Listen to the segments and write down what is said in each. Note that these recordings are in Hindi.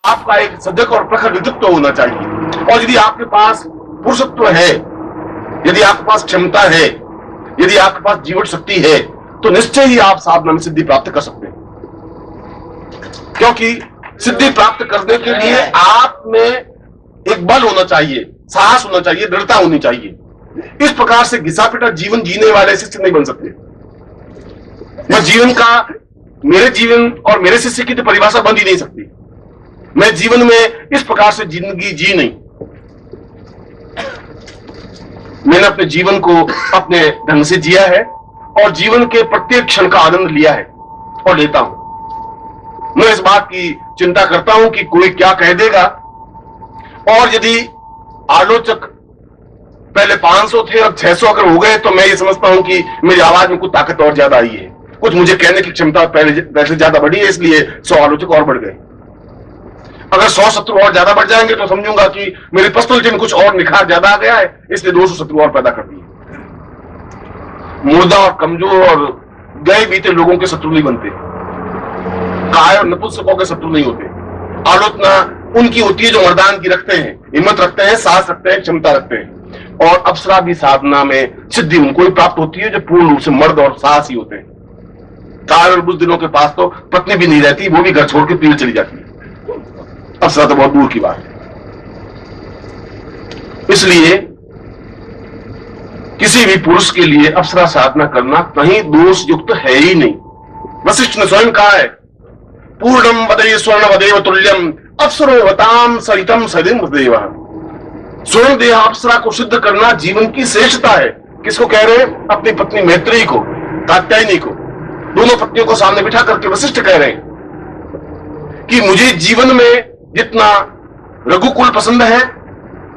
आपका एक सजग और प्रखर व्यक्तित्व होना चाहिए। और यदि आपके पास पुरुषत्व है, यदि आपके पास क्षमता है, यदि आपके पास जीवन शक्ति है, तो निश्चय ही आप साधना में सिद्धि प्राप्त कर सकते हैं। क्योंकि सिद्धि प्राप्त करने के लिए आप में एक बल होना चाहिए, साहस होना चाहिए, दृढ़ता होनी चाहिए। इस प्रकार से घिसा पिटा जीवन जीने वाले शिष्य नहीं बन सकते। मैं जीवन का, मेरे जीवन और मेरे शिष्य की तो परिभाषा बन ही नहीं सकती। मैं जीवन में इस प्रकार से जिंदगी जी नहीं। मैंने अपने जीवन को अपने ढंग से जिया है और जीवन के प्रत्येक क्षण का आनंद लिया है और लेता हूं। मैं इस बात की चिंता करता हूं कि कोई क्या कह देगा। और यदि आलोचक पहले 500 थे और 600 अगर हो गए, तो मैं ये समझता हूं कि मेरी आवाज में कुछ ताकत और ज्यादा आई है, कुछ मुझे कहने की क्षमता पहले से ज्यादा बढ़ी है, इसलिए 100 आलोचक और बढ़ गए। अगर 100 शत्रु और ज्यादा बढ़ जाएंगे तो समझूंगा कि मेरी पर्सनलिटी में कुछ और निखार ज्यादा आ गया है, इसलिए 200 शत्रु और पैदा कर दिए। मुर्दा और कमजोर और गए बीते लोगों के शत्रु नहीं बनते, काय और नपुंसकों के शत्रु नहीं होते। आलोचना उनकी होती है जो मर्दान की रखते हैं, हिम्मत रखते हैं, साहस रखते हैं, क्षमता रखते हैं। और अप्सरा भी साधना में सिद्धि उनको ही प्राप्त होती है जो पूर्ण रूप से मर्द और साहसी होते हैं। काय और बुज़दिलों के पास तो पत्नी भी नहीं रहती, वो भी घर छोड़ के पीछे चली जाती है। अप्सरा तो बहुत दूर की बात है। इसलिए किसी भी पुरुष के लिए अप्सरा साधना करना कहीं दोष युक्त है ही नहीं। वशिष्ठ ने स्वयं कहा है, पूर्णम वदे स्वर्ण वदेव तुल्यम अप्सरो वताम सहितम सदिम वदेव। स्वर्ण देह अप्सरा को सिद्ध करना जीवन की श्रेष्ठता है। किसको कह रहे हैं? अपनी पत्नी मैत्रेयी को, कात्यायनी को। दोनों पत्नियों को सामने बिठा करके वशिष्ठ कह रहे हैं कि मुझे जीवन में जितना रघुकुल पसंद है,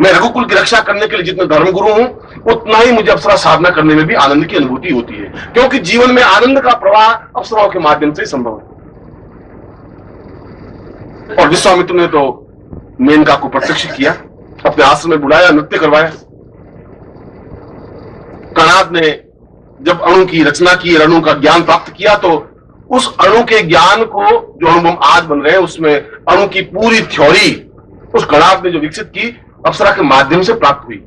मैं रघुकुल की रक्षा करने के लिए जितना धर्मगुरु हूं, उतना ही मुझे अप्सरा साधना करने में भी आनंद की अनुभूति होती है। क्योंकि जीवन में आनंद का प्रवाह अप्सराओं के माध्यम से संभव है। और विश्वामित्र ने तो मेनका को प्रत्यक्ष किया, अपने आश्रम में बुलाया, नृत्य करवाया। कणाद ने जब अणु की रचना की, अणु का ज्ञान प्राप्त किया, तो उस अणु के ज्ञान को, जो अणु हम आज बन रहे हैं, उसमें अणु की पूरी थ्योरी उस कणाद ने जो विकसित की, अप्सरा के माध्यम से प्राप्त हुई।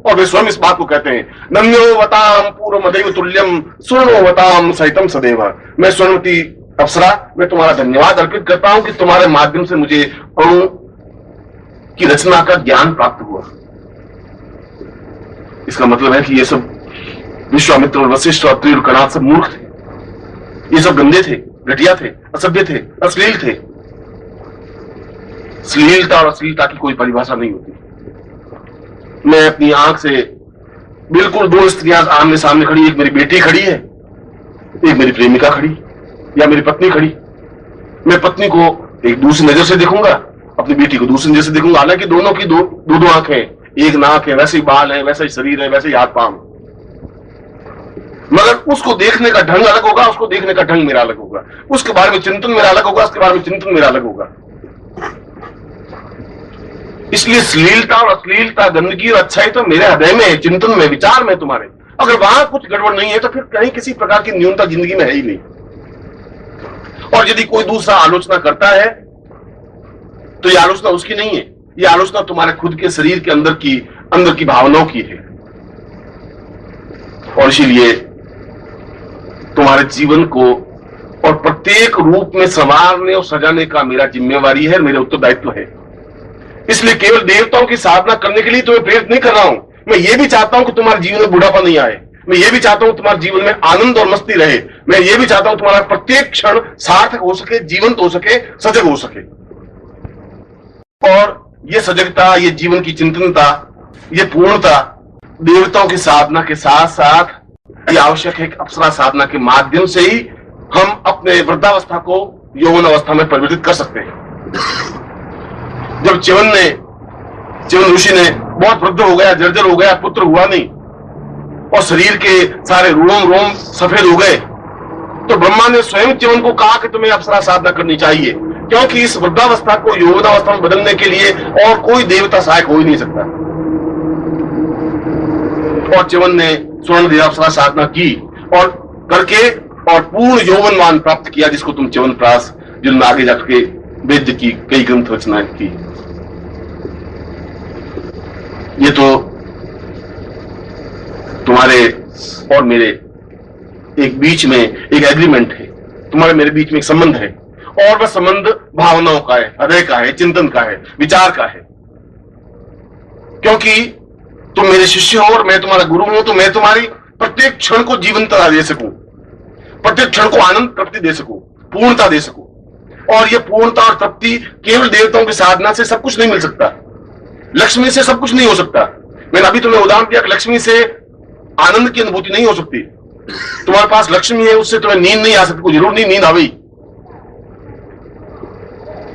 और वे स्वयं इस बात को कहते हैं, नम्यो वताम पूर्व मदैव तुल्यम स्वर्णो वताम सहितम सदैव। मैं स्वर्णवती अप्सरा, मैं तुम्हारा धन्यवाद अर्पित करता हूं कि तुम्हारे माध्यम से मुझे अणु की रचना का ज्ञान प्राप्त हुआ। इसका मतलब है कि ये सब विश्वामित्र और वशिष्ठ और अत्रि और कणाद सब मूर्ख थे। ये सब गंदे थे, घटिया थे, असभ्य थे, अश्लील थे। श्लीलता और अश्लीलता की कोई परिभाषा नहीं होती। मैं अपनी आंख से बिल्कुल 2 स्त्रियां आमने सामने खड़ी, एक मेरी बेटी खड़ी है, एक मेरी प्रेमिका खड़ी या मेरी पत्नी खड़ी। मैं पत्नी को एक दूसरी नजर से देखूंगा, अपनी बेटी को दूसरी नजर से देखूंगा। हालांकि दोनों की दो आंखें, एक नाक है, वैसे ही बाल है, वैसा ही शरीर है, वैसे ही हाथ पांव, मगर उसको देखने का ढंग अलग होगा, उसको देखने का ढंग मेरा अलग होगा, उसके बारे में चिंतन मेरा अलग होगा, उसके बारे में चिंतन मेरा अलग होगा। इसलिए श्लीलता और अश्लीलता, गंदगी और अच्छाई तो मेरे हृदय में है, चिंतन में, विचार में तुम्हारे। अगर वहां कुछ गड़बड़ नहीं है तो फिर कहीं किसी प्रकार की न्यूनता जिंदगी में है ही नहीं। और यदि कोई दूसरा आलोचना करता है तो यह आलोचना उसकी नहीं है, यह आलोचना तुम्हारे खुद के शरीर के अंदर की भावनाओं की है। और इसीलिए तुम्हारे जीवन को और प्रत्येक रूप में संवारने और सजाने का मेरा जिम्मेवारी है, मेरा उत्तरदायित्व है। इसलिए केवल देवताओं की साधना करने के लिए तुम्हें प्रेरित नहीं कर रहा हूं। मैं ये भी चाहता हूं कि तुम्हारे जीवन में बुढ़ापा नहीं आए। मैं ये भी चाहता हूं तुम्हारे जीवन में आनंद और मस्ती रहे। मैं ये भी चाहता हूं तुम्हारा प्रत्येक क्षण सार्थक हो सके, जीवंत हो सके, सजग हो सके। और ये सजगता, ये जीवन की चिंतनता, ये पूर्णता देवताओं की साधना के साथ साथ ये आवश्यक है कि अप्सरा साधना के माध्यम से ही हम अपने वृद्धावस्था को यौवन अवस्था में परिवर्तित कर सकते हैं। जब च्यवन ऋषि ने बहुत वृद्ध हो गया, जर्जर हो गया, पुत्र हुआ नहीं और शरीर के सारे रोम सफेद हो गए, तो ब्रह्मा ने स्वयं च्यवन को कहा कि तुम्हें अप्सरा साधना करनी चाहिए, क्योंकि इस वृद्धावस्था को यौवनावस्था में बदलने के लिए और कोई देवता सहायक हो ही नहीं सकता। और च्यवन ने स्वर्ण देह अप्सरा साधना की और करके और पूर्ण यौवनवान प्राप्त किया, जिसको तुम च्यवनप्राश, जिनमें आगे जाकर वेद की कई ग्रंथ रचना की। ये तो तुम्हारे और मेरे एक बीच में एक एग्रीमेंट है, तुम्हारे मेरे बीच में एक संबंध है, और वह संबंध भावनाओं का है, हृदय का है, चिंतन का है, विचार का है। क्योंकि तुम मेरे शिष्य हो और मैं तुम्हारा गुरु हूं, तो मैं तुम्हारी प्रत्येक क्षण को जीवंतता दे सकूं, प्रत्येक क्षण को आनंद तृप्ति दे सकूं, पूर्णता दे सकूं। और यह पूर्णता और तृप्ति केवल देवताओं की साधना से सब कुछ नहीं मिल सकता, लक्ष्मी से सब कुछ नहीं हो सकता। मैंने अभी तुम्हें उदाहरण दिया कि लक्ष्मी से आनंद की अनुभूति नहीं हो सकती। तुम्हारे पास लक्ष्मी है, उससे तुम्हें नींद नहीं आ सकती, कोई जरूर नहीं नींद आवी,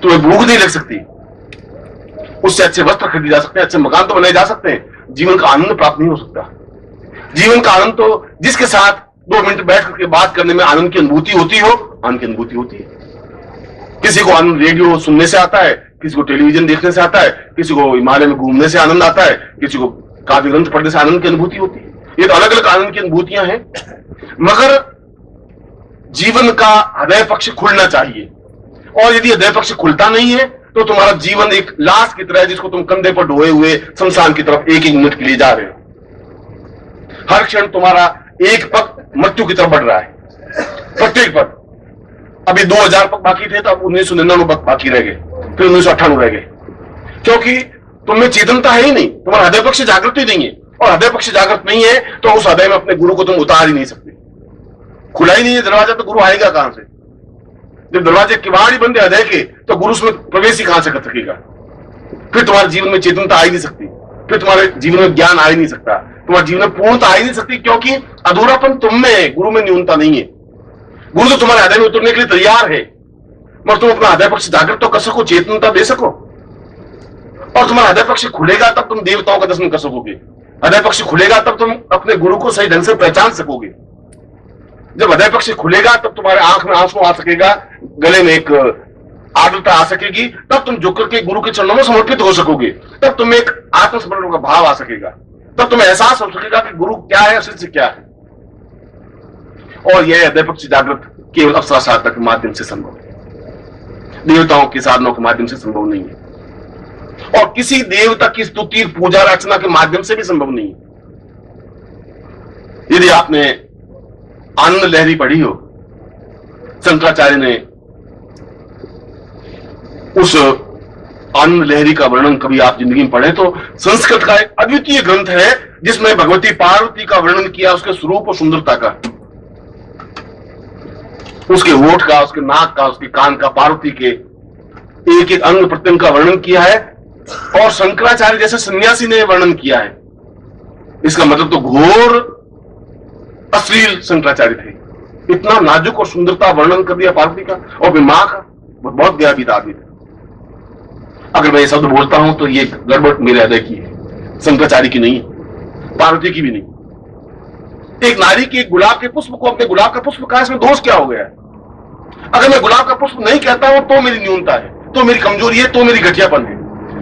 तुम्हें भूख नहीं लग सकती, उससे अच्छे वस्त्र खरीदे जा सकते हैं, अच्छे मकान तो बनाए जा सकते हैं, जीवन का आनंद प्राप्त नहीं हो सकता। जीवन का आनंद तो जिसके साथ 2 मिनट बैठ करके बात करने में आनंद की अनुभूति होती हो, आनंद की अनुभूति होती है। किसी को आनंद रेडियो सुनने से आता है, किसी को टेलीविजन देखने से आता है, किसी को हिमालय में घूमने से आनंद आता है, किसी को काव्य ग्रंथ पढ़ने से आनंद की अनुभूति होती है। ये तो अलग अलग आनंद की अनुभूतियां हैं, मगर जीवन का हृदय पक्ष खुलना चाहिए। और यदि हृदय पक्ष खुलता नहीं है तो तुम्हारा जीवन एक लाश की तरह है, जिसको तुम कंधे पर ढोए हुए शमशान की तरफ एक एक मिनट के लिए जा रहे हो। हर क्षण तुम्हारा एक पग मृत्यु की तरफ बढ़ रहा है, प्रत्येक पग। अभी 2000 पग बाकी थे, तो अब 1999 पग बाकी रह गए, फिर 1998 रह गए, क्योंकि तुम्हें चेतनता है ही नहीं, तुम्हारा हृदय पक्ष जागृत ही नहीं है। और हृदय पक्ष जागृत नहीं है तो उस हृदय में अपने गुरु को तुम उतार ही नहीं सकते। खुला ही नहीं है दरवाजा, तो गुरु आएगा कहां से? जब दरवाजे किवाड़ बंद है हृदय के, तो गुरु उसमें प्रवेश ही कहां से कर सकेगा? फिर तुम्हारे जीवन में चेतनता आ ही नहीं सकती, फिर तुम्हारे जीवन में ज्ञान आ ही नहीं सकता, तुम्हारे जीवन में पूर्णता आ ही नहीं सकती, क्योंकि अधूरापन तुम में है, गुरु में न्यूनता नहीं है। गुरु तो तुम्हारे हृदय में उतरने के लिए तैयार है, मगर तुम अपना हृदय पक्ष जागृत तो कर सको, चेतनता दे सको। और तुम्हारा हृदय पक्ष खुलेगा तब तुम देवताओं का दर्शन कर सकोगे, हृदय पक्ष खुलेगा तब तुम अपने गुरु को सही ढंग से पहचान सकोगे। जब हृदय पक्ष खुलेगा तब तुम्हारे आंख में आंसू आ सकेगा, गले में एक आर्द्रता आ सकेगी, तब तुम झुक करके गुरु के चरणों में समर्पित हो सकोगे, तब तुम्हें एक आत्मसमर्पण का भाव आ सकेगा, तब तुम्हें एहसास हो सकेगा कि गुरु क्या है, शिष्य क्या है। और यह हृदय पक्ष जागृत केवल अप्सरा साधना के माध्यम से संभव है, देवताओं की साधनों के माध्यम से संभव नहीं है, और किसी देवता की स्तुति पूजा अर्चना के माध्यम से भी संभव नहीं है। यदि आपने आनंद लहरी पढ़ी हो, शंकराचार्य ने उस आनंद लहरी का वर्णन कभी आप जिंदगी में पढ़े तो संस्कृत का एक अद्वितीय ग्रंथ है, जिसमें भगवती पार्वती का वर्णन किया, उसके स्वरूप और सुंदरता का, उसके होठ का, उसके नाक का, उसके कान का, पार्वती के एक एक अंग प्रत्यंग का वर्णन किया है। और शंकराचार्य जैसे सन्यासी ने वर्णन किया है, इसका मतलब तो घोर अश्लील शंकराचार्य थे। इतना नाजुक और सुंदरता वर्णन कर दिया पार्वती का, और फिर मां का, बहुत गया आदमी था। अगर मैं ये शब्द बोलता हूं तो ये गड़बड़ मेरे हृदय की है, शंकराचार्य की नहीं, पार्वती की भी नहीं। एक नारी के एक गुलाब के पुष्प को अपने गुलाब का पुष्प कहा, इसमें दोष क्या हो गया? अगर मैं गुलाब का पुष्प नहीं कहता हूं तो मेरी न्यूनता है, तो मेरी कमजोरी है, तो मेरी घटियापन है।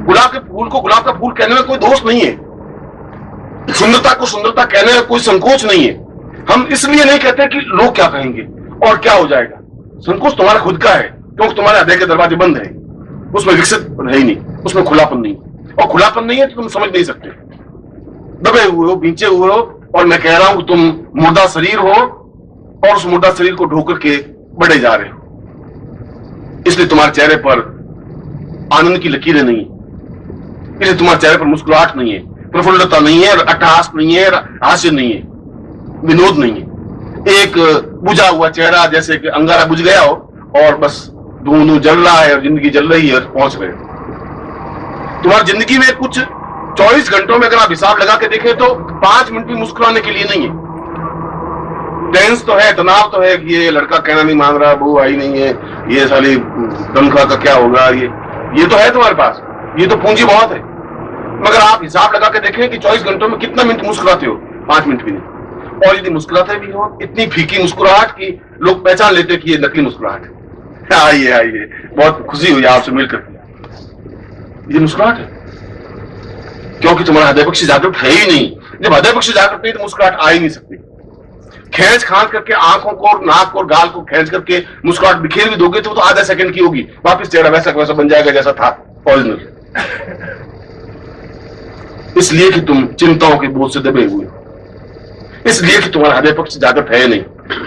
गुलाब के फूल को गुलाब का फूल कहने में कोई दोष नहीं है, सुंदरता को सुंदरता कहने में कोई संकोच नहीं है। हम इसलिए नहीं कहते कि लोग क्या कहेंगे और क्या हो जाएगा। संकोच तुम्हारा खुद का है, क्योंकि तुम्हारे हृदय के दरवाजे बंद है, उसमें विकसित है ही नहीं, उसमें खुलापन नहीं, और खुलापन नहीं है तो तुम समझ नहीं सकते। दबे हुए हो, बींचे हुए हो, और मैं कह रहा हूं कि तुम मुर्दा शरीर हो और उस मुर्दा शरीर को ढोकर के बढ़े जा रहे हो। इसलिए तुम्हारे चेहरे पर आनंद की लकीरें नहीं, इसलिए तुम्हारे चेहरे पर मुस्कुराहट नहीं है, प्रफुल्लता नहीं है, अट्टहास नहीं है, हास्य नहीं है, विनोद नहीं है। एक बुझा हुआ चेहरा, जैसे कि अंगारा बुझ गया हो और बस धुआं जल रहा है और जिंदगी जल रही है और पहुंच रहे हो। तुम्हारी जिंदगी में कुछ 24 घंटों में अगर आप हिसाब लगा के देखें तो 5 मिनट भी मुस्कुराने के लिए नहीं है। टेंस तो है, तनाव तो है कि ये लड़का कहना नहीं मान रहा, बहू आई नहीं है, ये साली तनख्वाह का क्या होगा, ये तो है तुम्हारे पास, ये तो पूंजी बहुत है। मगर आप हिसाब लगा के देखें कि 24 घंटों में कितना मिनट मुस्कुराते हो? 5 मिनट भी नहीं। और यदि मुस्कुराते भी हो, इतनी फीकी मुस्कुराहट की लोग पहचान लेते कि ये नकली मुस्कुराहट है। आइए आइए, बहुत खुशी हुई आपसे मिलकर, ये मुस्कुराहट है, क्योंकि तुम्हारा हृदय पक्ष जागृत है ही नहीं। जब हृदय पक्ष जागृत नहीं तो मुस्कुराहट आ ही नहीं सकती। खींच खांच करके आंखों को और नाक को और गाल को खींच करके मुस्कुराहट बिखेर भी दोगे तो आधा सेकंड की होगी, वापस चेहरा वैसा वैसा बन जाएगा जैसा था ओरिजिनल। इसलिए कि तुम चिंताओं के बोझ से दबे हुए हो, इसलिए कि तुम्हारा हृदय पक्ष जागृत है नहीं,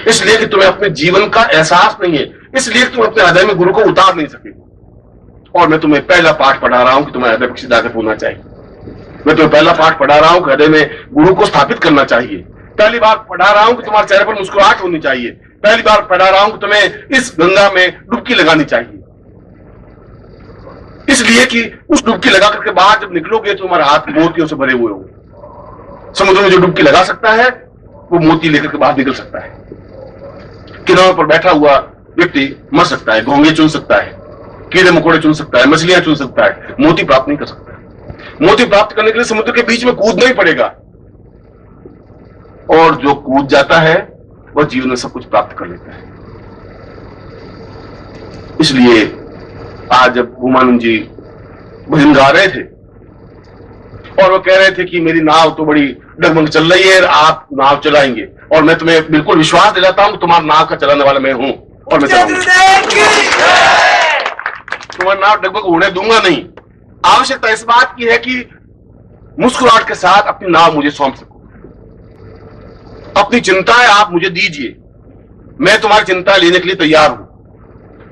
इसलिए कि तुम्हें अपने जीवन का एहसास नहीं है, इसलिए कि तुम अपने हृदय में गुरु को उतार नहीं सके। और मैं तुम्हें पहला पाठ पढ़ा रहा हूं कि तुम्हारा हृदय पक्ष जागृत होना चाहिए। मैं तुम्हें पहला पाठ पढ़ा रहा हूं कि हृदय में गुरु को स्थापित करना चाहिए। पहली बार पढ़ा रहा हूं कि तुम्हारे चेहरे पर मुस्कुराहट होनी चाहिए। पहली बार पढ़ा रहा हूं कि तुम्हें इस गंगा में डुबकी लगानी चाहिए, इसलिए कि उस डुबकी लगा करके बाहर जब निकलोगे तो तुम्हारे हाथ मोतियों से भरे हुए होंगे। समुद्र में जो डुबकी लगा सकता है वो मोती लेकर के बाहर निकल सकता है। किनारों पर बैठा हुआ व्यक्ति मर सकता है, घोंगे चुन सकता है, कीड़े मकोड़े चुन सकता है, मछलियां चुन सकता है, मोती प्राप्त नहीं कर सकता। मोती प्राप्त करने के लिए समुद्र के बीच में कूदना ही पड़ेगा, और जो कूद जाता है वह जीवन में सब कुछ प्राप्त कर लेता है। इसलिए आज जब उमानंद जी भजन गा रहे थे और वो कह रहे थे कि मेरी नाव तो बड़ी डगमग चल रही है, आप नाव चलाएंगे, और मैं तुम्हें बिल्कुल विश्वास दिलाता हूं कि तुम्हारा नाव का चलाने वाला मैं हूं और मैं चलाऊंगा। तुम्हारा नाव डगमग होने दूंगा नहीं। आवश्यकता इस बात की है कि मुस्कुराहट के साथ अपनी नाव मुझे सौंप सको। अपनी चिंताएं आप मुझे दीजिए, मैं तुम्हारी चिंता लेने के लिए तैयार हूं,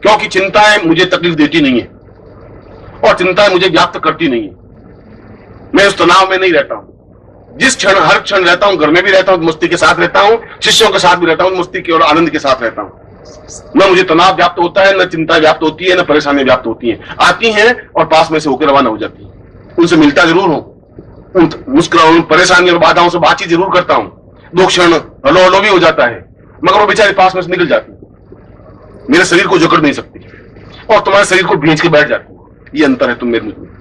क्योंकि चिंताएं मुझे तकलीफ देती नहीं है और चिंताएं मुझे व्याप्त करती नहीं है। मैं उस तनाव में नहीं रहता हूं। जिस क्षण हर क्षण रहता हूं, घर में भी रहता हूं मस्ती के साथ रहता हूं, शिष्यों के साथ भी रहता हूं मस्ती के और आनंद के साथ रहता हूं। न मुझे तनाव व्याप्त होता है, न चिंता व्याप्त होती है, न परेशानियां व्याप्त होती हैं। आती हैं और पास में से होकर रवाना हो जाती हैं। उनसे मिलता जरूर हूं, उन मुस्कुराहट, परेशानी और बाधाओं से बातचीत जरूर करता हूं। 2 क्षण हलो हलो भी हो जाता है, मगर वो बेचारे पास में से निकल जाती है। मेरे शरीर को जकड़ नहीं सकती और तुम्हारे शरीर को भींच के बैठ जाती है। ये अंतर है तुम मेरे मुझमें।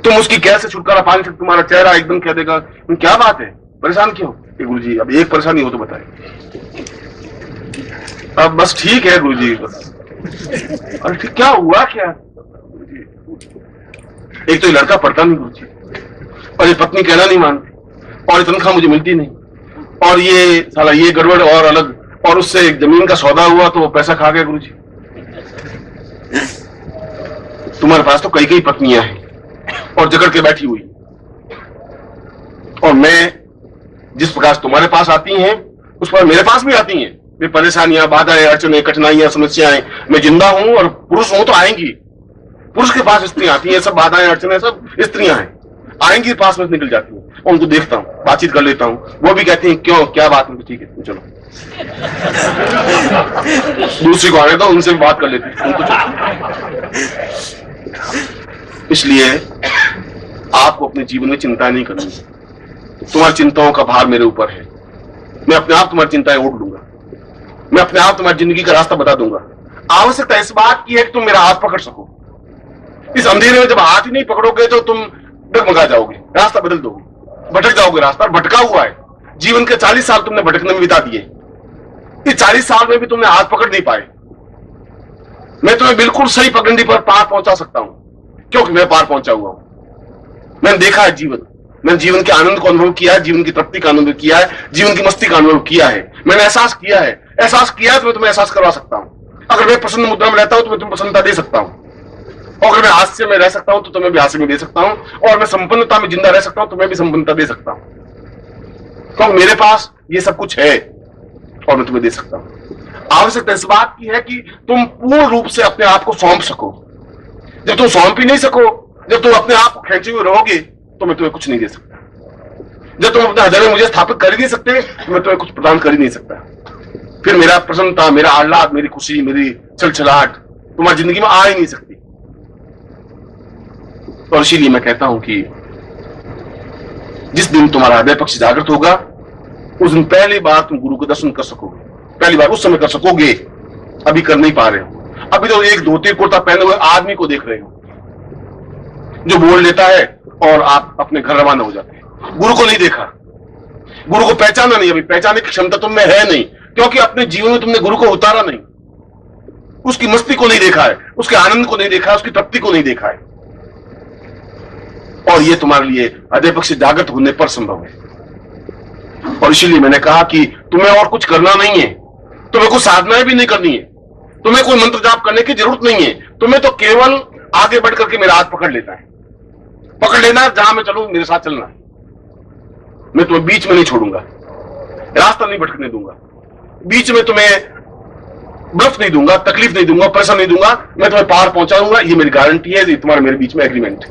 तुम उसकी कैसे छुटकारा पा नहीं सकते। तुम्हारा चेहरा एकदम कह देगा क्या बात है, परेशान क्यों? गुरु जी अब एक परेशानी हो तो बताए। अब बस ठीक है गुरु जी, बस। अरे ठीक क्या हुआ क्या? एक तो ये लड़का पढ़ता नहीं गुरु जी, और ये पत्नी कहना नहीं मानती, और तनख्वाह मुझे मिलती नहीं, और ये साला ये गड़बड़ और अलग, और उससे एक जमीन का सौदा हुआ तो वो पैसा खा गया गुरु जी। तुम्हारे पास तो कई कई पत्नियां हैं और जकड़ के बैठी हुई, और मैं जिस प्रकार तुम्हारे पास आती हैं उस पर मेरे पास भी आती हैं। वे परेशानियां, बाधाएं, अड़चने, कठिनाइयां, समस्याएं। मैं जिंदा हूं और पुरुष हूं तो आएंगी। पुरुष के पास स्त्रियां आती हैं, सब बाधाएं अड़चने सब स्त्रियां हैं, आएंगी, पास में निकल जाती हैं, और उनको देखता हूं, बातचीत कर लेता हूं। वो भी कहती हैं क्यों, क्या बात है? ठीक है चलो। दूसरी को आने दो, उनसे भी बात कर लेती हैं, उनको इसलिए आपको अपने जीवन में चिंता नहीं करनी। तुम्हारी चिंताओं का भार मेरे ऊपर है। मैं अपने आप तुम्हारी चिंताएं ओढ़ लूंगा, मैं अपने आप तुम्हारी जिंदगी का रास्ता बता दूंगा। आवश्यकता इस बात की है कि तुम मेरा हाथ पकड़ सको। इस अंधेरे में जब हाथ ही नहीं पकड़ोगे तो तुम डगमगा जाओगे, रास्ता बदल दोगे, भटक जाओगे। रास्ता भटका हुआ है। जीवन के 40 साल तुमने भटकने में बिता दिए। इस 40 साल में भी तुमने हाथ पकड़ नहीं पाए। मैं तुम्हें बिल्कुल सही पगडंडी पर पार पहुंचा सकता हूं, क्योंकि मैं पार पहुंचा हुआ हूं। मैंने देखा है जीवन, मैंने जीवन के आनंद को अनुभव किया है, जीवन की तृप्ति का अनुभव किया है, जीवन की मस्ती का अनुभव किया है। मैंने एहसास किया है, तो मैं तुम्हें एहसास करवा सकता हूं। अगर मैं प्रसन्न मुद्रा में रहता हूं तो मैं तुम्हें प्रसन्नता दे सकता हूं, और अगर मैं हास्य में रह सकता हूं तो तुम्हें भी हास्य में दे सकता हूं, और मैं संपन्नता में जिंदा रह सकता हूं तो मैं भी संपन्नता दे सकता हूं, क्योंकि मेरे पास ये सब कुछ है और मैं तुम्हें दे सकता हूं। आवश्यकता इस बात की है कि तुम पूर्ण रूप से अपने आप को सौंप सको। जब तुम सौंप ही नहीं सको, जब तुम अपने आप को खेचे हुए रहोगे तो मैं तुम्हें कुछ नहीं दे सकता। जब तुम अपने हृदय में मुझे स्थापित कर ही नहीं सकते तो मैं तुम्हें कुछ प्रदान कर ही नहीं सकता। फिर मेरा प्रसन्नता, मेरा आह्लाद, मेरी खुशी, मेरी छलछलाहट तुम्हारी जिंदगी में आ ही नहीं सकती। और इसीलिए मैं कहता हूं कि जिस दिन तुम्हारा हृदय पक्ष जागृत होगा उस दिन पहली बार तुम गुरु के दर्शन कर सकोगे। पहली बार उस समय कर सकोगे, अभी कर नहीं पा रहे हो। अभी तो एक धोती कुर्ता पहने हुए आदमी को देख रहे हो जो बोल लेता है और आप अपने घर रवाना हो जाते हैं। गुरु को नहीं देखा, गुरु को पहचाना नहीं। अभी पहचानने की क्षमता तुम में है नहीं, क्योंकि अपने जीवन में तुमने गुरु को उतारा नहीं। उसकी मस्ती को नहीं देखा है, उसके आनंद को नहीं देखा है, उसकी तृप्ति को नहीं देखा है। और यह तुम्हारे लिए हृदय पक्ष जागृत होने पर संभव है। और इसीलिए मैंने कहा कि तुम्हें और कुछ करना नहीं है, तुम्हें कुछ साधनाएं भी नहीं करनी है, तुम्हें कोई मंत्र जाप करने की जरूरत नहीं है, तुम्हें तो केवल आगे बढ़ करके मेरा हाथ पकड़ लेना है, पकड़ लेना है, जहां मैं चलूं मेरे साथ चलना है, मैं तुम्हें बीच में नहीं छोड़ूंगा, रास्ता नहीं भटकने दूंगा, बीच में तुम्हें ब्लफ नहीं दूंगा, तकलीफ नहीं दूंगा, प्रेशर नहीं दूंगा, मैं तुम्हें पार पहुंचाऊंगा, ये मेरी गारंटी है, ये तुम्हारे मेरे बीच में एग्रीमेंट है।